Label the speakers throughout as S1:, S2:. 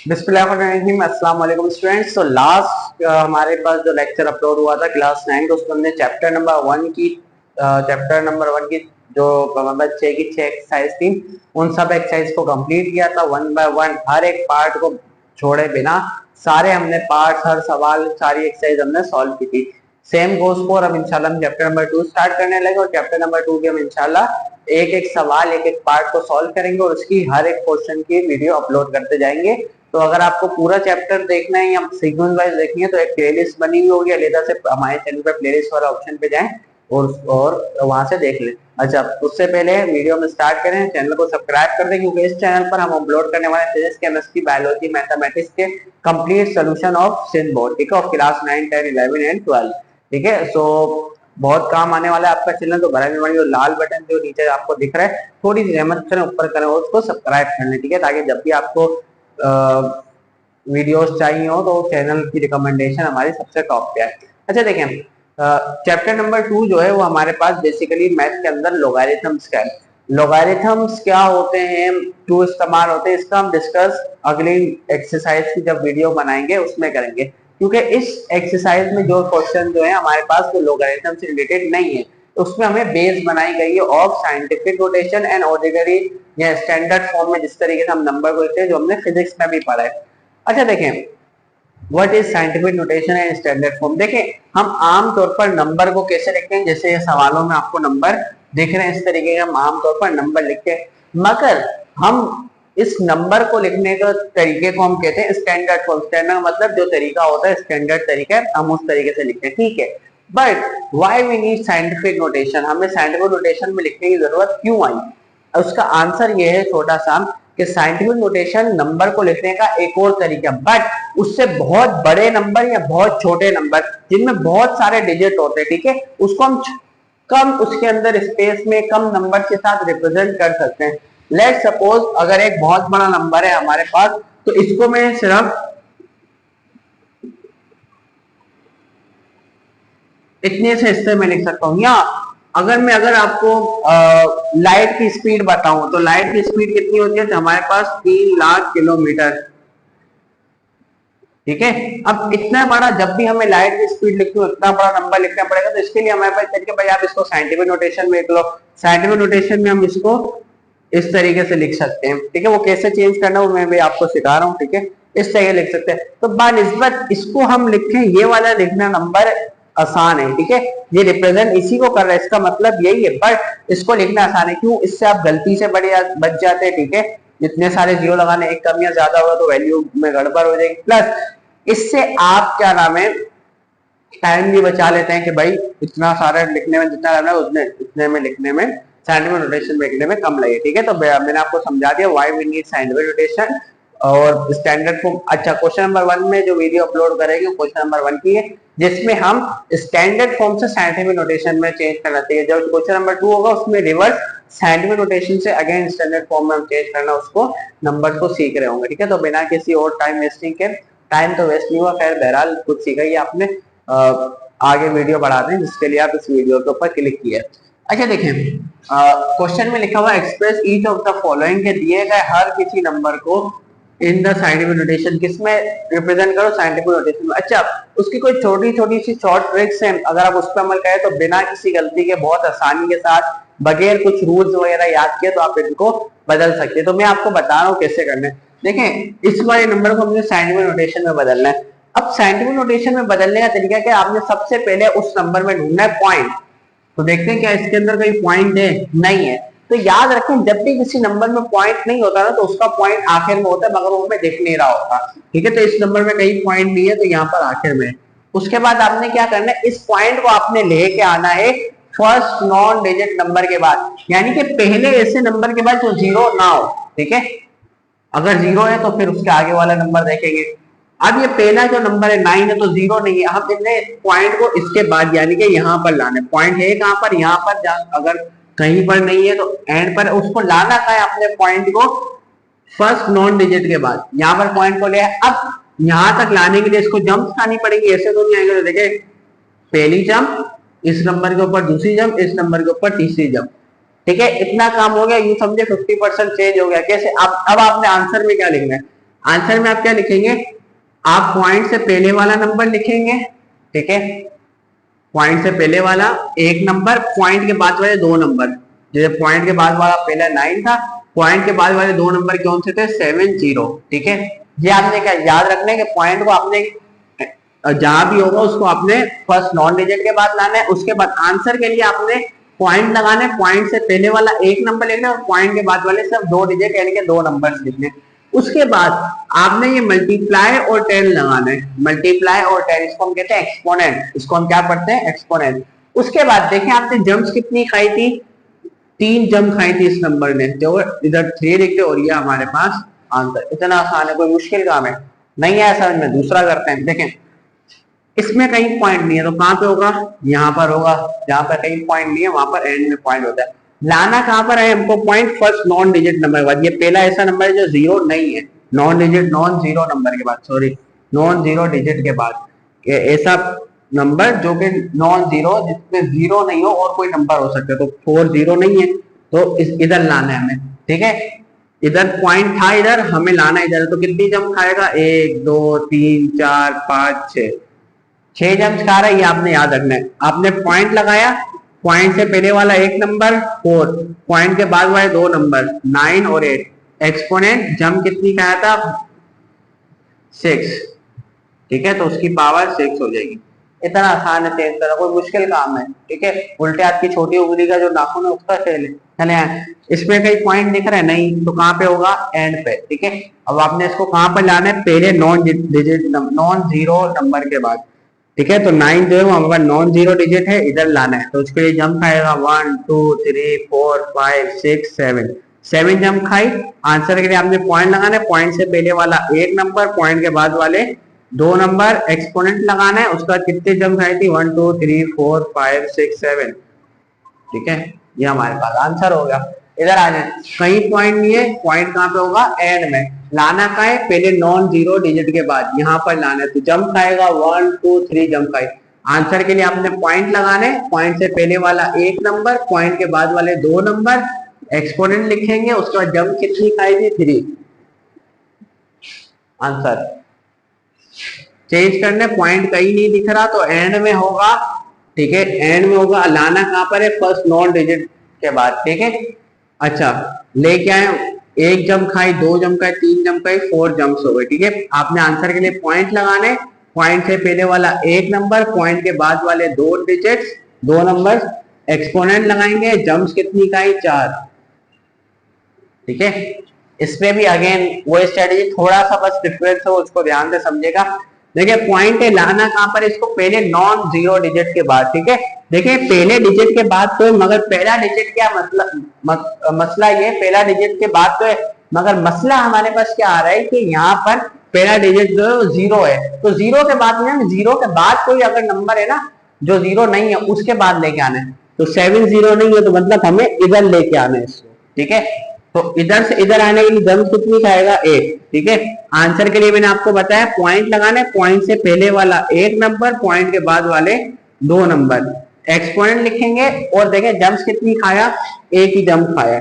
S1: बिस्मिल्लाहिर्रहमानिर्रहीम। अस्सलाम वालेकुम स्टूडेंट्स। तो लास्ट हमारे पास जो लेक्चर अपलोड हुआ था क्लास 9 तो उसमें हमने चैप्टर नंबर वन की जो नंबर 6 की 6 एक्सरसाइज थी उन सब एक्सरसाइज को कंप्लीट किया था वन बाय वन, हर एक पार्ट को छोड़े बिना सारे हमने पार्ट, हर सवाल, सारी एक्सरसाइज हमने सॉल्व की थी। सेम गोज फॉर अब इंशाल्लाह हम चैप्टर नंबर 2 स्टार्ट करने लगे और चैप्टर नंबर 2 की हम इंशाल्लाह एक एक सवाल, एक एक पार्ट को सॉल्व करेंगे और उसकी हर एक क्वेश्चन की वीडियो अपलोड करते जाएंगे। तो अगर आपको पूरा चैप्टर देखना है या सीक्वेंस वाइज देखनी है तो एक प्लेलिस्ट बनी हुई होगी, अलग से हमारे चैनल पे प्लेलिस्ट वाला ऑप्शन पे जाएं और वहां से देख लें। अच्छा, उससे पहले वीडियो में स्टार्ट करें, चैनल को सब्सक्राइब कर दें क्योंकि इस चैनल पर हम अपलोड करने वाले फिजिक्स, केमिस्ट्री, बायोलॉजी, मैथमेटिक्स के complete solution of Sindh board, ठीक है, ऑफ क्लास 9, 10, 11 एंड 12, ठीक है। सो बहुत काम आने वाला है आपका चैनल, तो बड़ा जो लाल बटन जो नीचे आपको दिख रहा है थोड़ी सी रहमत करें, ऊपर करें और उसको सब्सक्राइब कर लें, ठीक है, ताकि जब भी आपको वीडियोस चाहिए हो तो चैनल की रिकमेंडेशन हमारी सबसे टॉप पे है। अच्छा देखें, चैप्टर नंबर 2 जो है वो हमारे पास बेसिकली मैथ के अंदर लोगारिथम्स का है। लोगारिथम्स क्या होते हैं, टू इस्तेमाल होते हैं, इसका हम डिस्कस अगली एक्सरसाइज की जब वीडियो बनाएंगे उसमें करेंगे, क्योंकि इस एक्सरसाइज में जो क्वेश्चन जो है हमारे पास वो लोगारिथम से रिलेटेड नहीं है, उसमें हमें बेस बनाई गई है of scientific notation and ordinary या स्टैंडर्ड फॉर्म में, जिस तरीके से हम नंबर को लिखते हैं जो हमने फिजिक्स में भी पढ़ा है। अच्छा देखें, what is scientific notation and standard form. देखें, हम आम तौर पर नंबर को कैसे लिखते हैं, जैसे सवालों में आपको नंबर दिख रहे हैं इस तरीके के हम आम तौर पर नंबर लिखते हैं, मगर हम इस नंबर को लिखने के तरीके को हम कहते हैं स्टैंडर्ड फॉर्म। स्टैंडर्ड मतलब जो तरीका होता है, स्टैंडर्ड तरीका है, हम उस तरीके से लिखते हैं, ठीक है। But why we need scientific notation, हमें साइंटिफिक नोटेशन में लिखने की जरूरत क्यों आई। उसका आंसर ये है छोटा सा कि साइंटिफिक नोटेशन नंबर को लिखने का एक और तरीका, बट उससे बहुत बड़े नंबर या बहुत छोटे नंबर जिनमें बहुत सारे डिजिट होते हैं, ठीक है, उसको हम कम उसके अंदर स्पेस में कम नंबर के साथ रिप्रेजेंट कर सकते हैं। लेट सपोज अगर एक बहुत बड़ा नंबर है हमारे पास, तो इसको मैं सिर्फ इतने से हिस्से में लिख सकता हूँ, या अगर आपको लाइट की स्पीड बताऊं तो लाइट की स्पीड कितनी होती है, तो हमारे पास 3 लाख किलोमीटर, ठीक है। अब इतना बड़ा, जब भी हमें लाइट की स्पीड लिखनी हो इतना बड़ा नंबर लिखना पड़ेगा, तो इसके लिए हमारे पास तरीके, भाई आप इसको साइंटिफिक नोटेशन में लिख लो। साइंटिफिक नोटेशन में हम इसको इस तरीके से लिख सकते हैं, ठीक है, वो कैसे चेंज करना वो मैं भी आपको सिखा रहा हूँ, ठीक है, इस तरीके लिख सकते हैं। तो बानिस्बत इसको हम लिखें, ये वाला लिखना नंबर आसान है, ठीक है, ये रिप्रेजेंट इसी को कर रहा है, इसका मतलब यही है, बट इसको लिखना आसान है, क्यों, इससे आप गलती से बच जाते हैं, ठीक है, जितने सारे जीरो लगाने, एक कम या ज्यादा होगा तो वैल्यू में गड़बड़ हो जाएगी, प्लस इससे आप क्या नाम है टाइम भी बचा लेते हैं कि भाई इतना सारा लिखने में जितना करना है उतने में लिखने में, साइंटिफिक नोटेशन में लिखने में कम लगे, ठीक है। तो मैंने आपको समझा दिया why we need scientific notation और स्टैंडर्ड फॉर्म। अच्छा, क्वेश्चन नंबर 1 में जो वीडियो अपलोड करेंगे क्वेश्चन नंबर 1 की है, जिसमें हम स्टैंडर्ड फॉर्म से साइंटिफिक नोटेशन में चेंज करना चाहिए। जब क्वेश्चन नंबर 2 होगा उसमें रिवर्स साइंटिफिक नोटेशन से अगेन स्टैंडर्ड फॉर्म में हम चेंज करना, उसको नंबर को सीख रहे होंगे, ठीक है। तो बिना किसी और टाइम वेस्टिंग के, टाइम तो वेस्ट नहीं हुआ, खैर बहरहाल कुछ सीखा ही आपने, आगे वीडियो बढ़ाते हैं जिसके लिए आप इस वीडियो के ऊपर क्लिक किए। अच्छा देखें, क्वेश्चन में लिखा हुआ express each of the following के दिए गए हर किसी नंबर को इन द साइंटिफिक नोटेशन, किसमें रिप्रेजेंट करो, साइंटिफिक नोटेशन में। अच्छा, उसकी कोई छोटी छोटी सी शॉर्ट ट्रिक्स हैं, अगर आप उस पर अमल करें तो बिना किसी गलती के बहुत आसानी के साथ बगैर कुछ रूल्स वगैरह याद किए तो आप इनको बदल सकते हैं। तो मैं आपको बता रहा हूँ कैसे करना है। देखें, इस वाले नंबर को हमने साइंटिफिक नोटेशन में बदलना है। अब साइंटिफिक नोटेशन में बदलने का तरीका क्या, आपने सबसे पहले उस नंबर में ढूंढना है पॉइंट। तो देखते हैं क्या इसके अंदर कोई पॉइंट है, नहीं है। तो याद रखें जब भी किसी नंबर में पॉइंट नहीं होता ना तो उसका पॉइंट आखिर में होता है, मगर वो हमें दिख नहीं रहा होता, ठीक है। तो इस नंबर में कहीं पॉइंट नहीं है तो यहाँ पर आखिर में। उसके बाद आपने क्या करना है, इस पॉइंट को आपने लेके आना है फर्स्ट नॉन डिजिट नंबर के बाद, यानी कि पहले ऐसे नंबर के बाद जो जीरो ना हो, ठीक है। अगर जीरो है तो फिर उसके आगे वाला नंबर देखेंगे। अब ये पहला जो नंबर है 9 है तो जीरो नहीं है, हम इतने पॉइंट को इसके बाद यानी कि यहाँ पर लाने, पॉइंट है कहां पर, यहाँ पर, अगर कहीं पर नहीं है तो एंड पर, उसको लाना का है अपने पॉइंट को फर्स्ट नॉन डिजिट के बाद, यहाँ पर पॉइंट को ले। अब यहाँ तक लाने के लिए इसको जंप खानी पड़ेगी, ऐसे तो नहीं आएंगे। तो देखे, पहली जंप इस नंबर के ऊपर, दूसरी जंप इस नंबर के ऊपर, तीसरी जंप, ठीक है। इतना काम हो गया, यू समझे 50% चेंज हो गया। कैसे, अब आपने आंसर में क्या लिखना है, आंसर में आप क्या लिखेंगे, आप पॉइंट से पहले वाला नंबर लिखेंगे, ठीक है, पॉइंट से पहले वाला एक नंबर, पॉइंट के बाद वाले दो नंबर, जैसे पॉइंट के बाद वाला पहला 9 था, पॉइंट के बाद वाले दो नंबर कौन से थे, 70, ठीक है। ये आपने क्या याद रखना है कि पॉइंट को आपने जहां भी होगा उसको आपने फर्स्ट नॉन डिजिट के बाद लाना है, उसके बाद आंसर के लिए आपने पॉइंट लगाना है, पॉइंट से पहले वाला एक नंबर लिखना है और पॉइंट के बाद वाले सब दो डिजिट यानी कि दो नंबर लिखने। उसके बाद आपने ये मल्टीप्लाई और 10 लगाना है, मल्टीप्लाई और 10 इसको हम कहते हैं एक्सपोनेंट, इसको हम क्या पढ़ते हैं, एक्सपोनेंट। उसके बाद देखें आपने जम्प्स कितनी खाई थी, 3 जम्प खाई थी इस नंबर ने, तो इधर 3 लिखते और ये हमारे पास आंसर। इतना आसान है, कोई मुश्किल काम है नहीं है समझ में। दूसरा करते हैं, देखें इसमें कहीं पॉइंट नहीं है तो कहां पे होगा, यहाँ पर होगा, जहां पर कहीं पॉइंट नहीं है वहां पर एंड में पॉइंट होता है। लाना कहां पर है हमको, point first non digit number के बाद। ये पहला ऐसा नंबर है जो जीरो नहीं है, non digit non zero number के बाद, सॉरी नॉन जीरो डिजिट के बाद ऐसा नंबर जो कि नॉन जीरो, जिसमें जीरो नहीं हो और कोई नंबर हो सकता है, तो 4 जीरो नहीं है तो इधर लाना है हमें, ठीक है। इधर पॉइंट था, इधर हमें लाना है इधर, तो कितनी जम खाएगा, 1 2 3 4 5 6 जम्स खा रहा है, ये आपने याद रखना है। आपने पॉइंट लगाया, पॉइंट से पहले वाला एक नंबर 4, पॉइंट के बाद वाले दो नंबर 9 और 8, एक्सपोनेंट जम कितनी खाया था, 6, ठीक है, तो उसकी पावर 6 हो जाएगी। इतना आसान है, तेज तरह, कोई मुश्किल काम है, ठीक है। उल्टे हाथ की छोटी उंगली का जो नाखून है उसका खेल है। चले इसमें कहीं पॉइंट दिख रहा है नहीं, तो कहां पे होगा, एंड पे, ठीक है। अब आपने इसको कहां पर लाना है, पहले non digit non zero number के बाद, ठीक है। तो 9 जो है वो हमारे नॉन जीरो डिजिट है, इधर लाना है, तो उसके लिए जंप खाएगा 1 2 3 4 5 6 7 जंप खाई। आंसर के लिए आपने पॉइंट लगाना है, पॉइंट से पहले वाला एक नंबर, पॉइंट के बाद वाले दो नंबर, एक्सपोनेंट लगाना है, उसका कितने जंप खाई थी, 1 2 3 4 5 6 7, ठीक है। ये हमारे पास आंसर हो गया। इधर आ जाए, कहीं पॉइंट नहीं है, पॉइंट कहां पे होगा, एंड में। लाना का है पहले नॉन जीरो डिजिट के बाद, यहां पर लाना है, तो जंप खाएगा 1 2 3 जंप खाए। आंसर के लिए आपने पॉइंट लगाने, पॉइंट से पहले वाला एक नंबर, पॉइंट के बाद वाले दो नंबर, एक्सपोनेंट लिखेंगे, उसके बाद जंप कितनी खाई थी, 3। आंसर चेंज करने, पॉइंट कहीं नहीं दिख रहा तो एंड में होगा, ठीक है, एंड में होगा। लाना कहां पर है, फर्स्ट नॉन डिजिट के बाद, ठीक है। अच्छा लेके आए, एक जंप खाई, दो जंप खाई, 3 जंप खाई, 4 जंप्स हो गए, ठीक है। आपने आंसर के लिए पॉइंट लगाने, पॉइंट से पहले वाला एक नंबर, पॉइंट के बाद वाले दो डिजिट्स, दो नंबर, एक्सपोनेंट लगाएंगे, जंप्स कितनी खाई, 4, ठीक है। इसमें भी अगेन वो स्ट्रेटेजी, थोड़ा सा बस डिफरेंस है, उसको ध्यान से समझेगा। देखिए पॉइंट है, लाना कहां पर, इसको पहले नॉन जीरो डिजिट के बाद, ठीक है। देखिए पहले डिजिट के बाद तो, मगर पहला डिजिट क्या मसला ये, पहला डिजिट के बाद तो है, मगर मसला हमारे पास क्या आ रहा है कि यहाँ पर पहला डिजिट जो है वो जीरो है, तो जीरो के बाद में, जीरो के बाद कोई अगर नंबर है ना जो जीरो नहीं है, उसके बाद लेके आना है। तो 7 जीरो नहीं है, तो मतलब हमें इधर लेके आना है इसको, ठीक है। तो इधर से इधर आने के लिए जंप कितनी खाएगा, 1, ठीक है। आंसर के लिए मैंने आपको बताया पॉइंट लगाना है, पॉइंट से पहले वाला एक नंबर, पॉइंट के बाद वाले दो नंबर, एक्सपोनेंट लिखेंगे, और देखें जंप्स कितनी खाया, एक ही जंप खाया।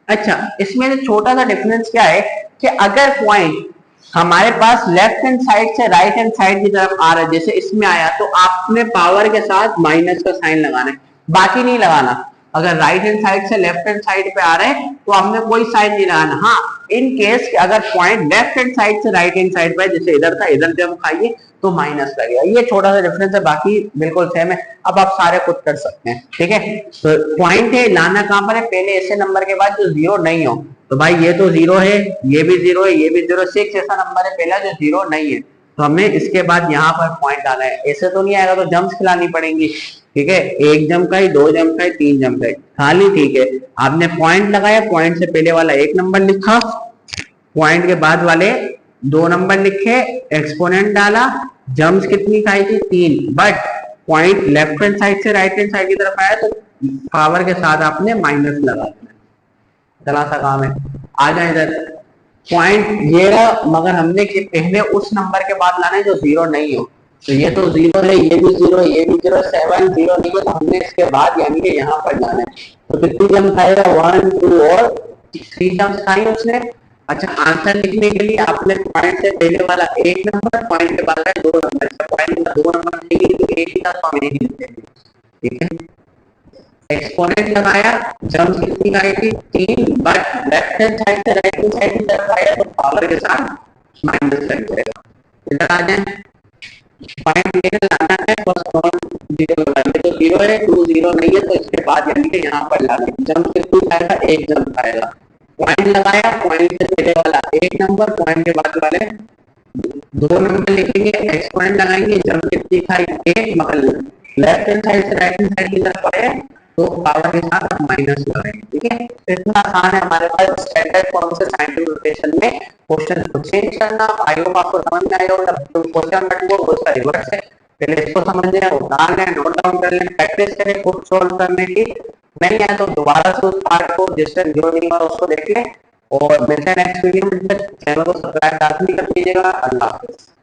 S1: अच्छा इसमें छोटा सा डिफरेंस क्या है कि अगर पॉइंट हमारे पास लेफ्ट हैंड साइड से राइट हैंड साइड की तरफ आ रहा है, जैसे इसमें आया, तो आपने पावर के साथ माइनस का साइन लगाना है, बाकी नहीं लगाना। अगर राइट हैंड साइड से लेफ्ट हैंड साइड पे आ रहे हैं तो हमने कोई साइन नहीं लगाना। हाँ इन केस अगर पॉइंट लेफ्ट हैंड साइड से राइट हैंड साइड पे, जैसे इधर था, इधर जब खाइए तो माइनस लगेगा। ये छोटा सा डिफरेंस है, बाकी बिल्कुल सेम है। अब आप सारे खुद कर सकते हैं, ठीक है। तो पॉइंट है, लाना कहां पर है, पहले ऐसे नंबर के बाद जो जीरो नहीं हो, तो भाई ये तो जीरो है, ये भी जीरो है, ये भी जीरो, 6 ऐसा नंबर है पहला जो जीरो नहीं है, तो हमें इसके बाद यहाँ पर पॉइंट आना है। ऐसे तो नहीं आएगा, तो जंप्स खिलानी पड़ेंगी, ठीक है। एक जंप का ही, दो जंप का ही, 3 जंप का ही, खाली, ठीक है। आपने पॉइंट लगाया, पॉइंट से पहले वाला एक नंबर लिखा, पॉइंट के बाद वाले दो नंबर लिखे, एक्सपोनेंट डाला, जंप्स कितनी खाई थी, 3, but point left hand side से राइट हैंड साइड की तरफ आया तो पावर के साथ आपने माइनस लगा देना, चला सा काम है। आ जाए इधर, पॉइंट ये रहा, मगर हमने पहले उस नंबर के बाद लाना है जो जीरो नहीं हो, तो ये तो जीरो है, ये भी जीरो, ये भी जीरो, 7 जीरो नहीं है, तो हमने इसके बाद यानी कि यहाँ पर जाना है। तो कितनी जंप खाएगा, 1 2 और 3 जंप खाई उसने, अच्छा, आंसर लिखने के लिए आपने पॉइंट से पहले वाला 1 नंबर, पॉइंट के बाद वाला 2 नंबर, पॉइंट का 2 नंबर देंगे तो 1 ही था तो हम 1 ही लिखते हैं, ठीक है। एक्सपोनेंट लगाया, जब कितनी आई थी 3, बट लेफ्ट हैंड साइड से राइट हैंड साइड की तरफ आया तो पावर के साथ माइनस कर देगा। इधर आ जाए, पॉइंट लेकर लाना है, फर्स्ट नॉन जीरो लगाएंगे तो 0 है, 2 0 नहीं है तो इसके बाद यानी कि यहाँ पर ला देंगे, जंप कितनी आएगा 1 जंप आएगा। पॉइंट लगाया, पॉइंट से पहले वाला 1 नंबर, पॉइंट के बाद वाले 2 नंबर लिखेंगे, एक्सपोनेंट लगाएंगे, जंप कितनी खाई 1, मगर लेफ्ट हैंड साइड से राइट हैंड साइड की तरफ आए तो पावर के साथ आप माइनस लगाएंगे, ठीक है। इतना आसान है हमारे पास स्टैंडर्ड फॉर्म से साइंटिफिक नोटेशन में क्वेश्चन को चेंज करना। आई होप आपको समझ में आएगा, मतलब क्वेश्चन बट वो उसका रिवर्स है, पहले इसको समझ लें, उतार लें, नोट डाउन कर लें, प्रैक्टिस करें खुद सॉल्व करने की, नहीं आए तो दोबारा से उस पार्ट को जिससे जो नहीं हुआ उसको देख लें, और मिलते हैं नेक्स्ट वीडियो में। चैनल को सब्सक्राइब कर दीजिएगा। अल्लाह हाफिज़।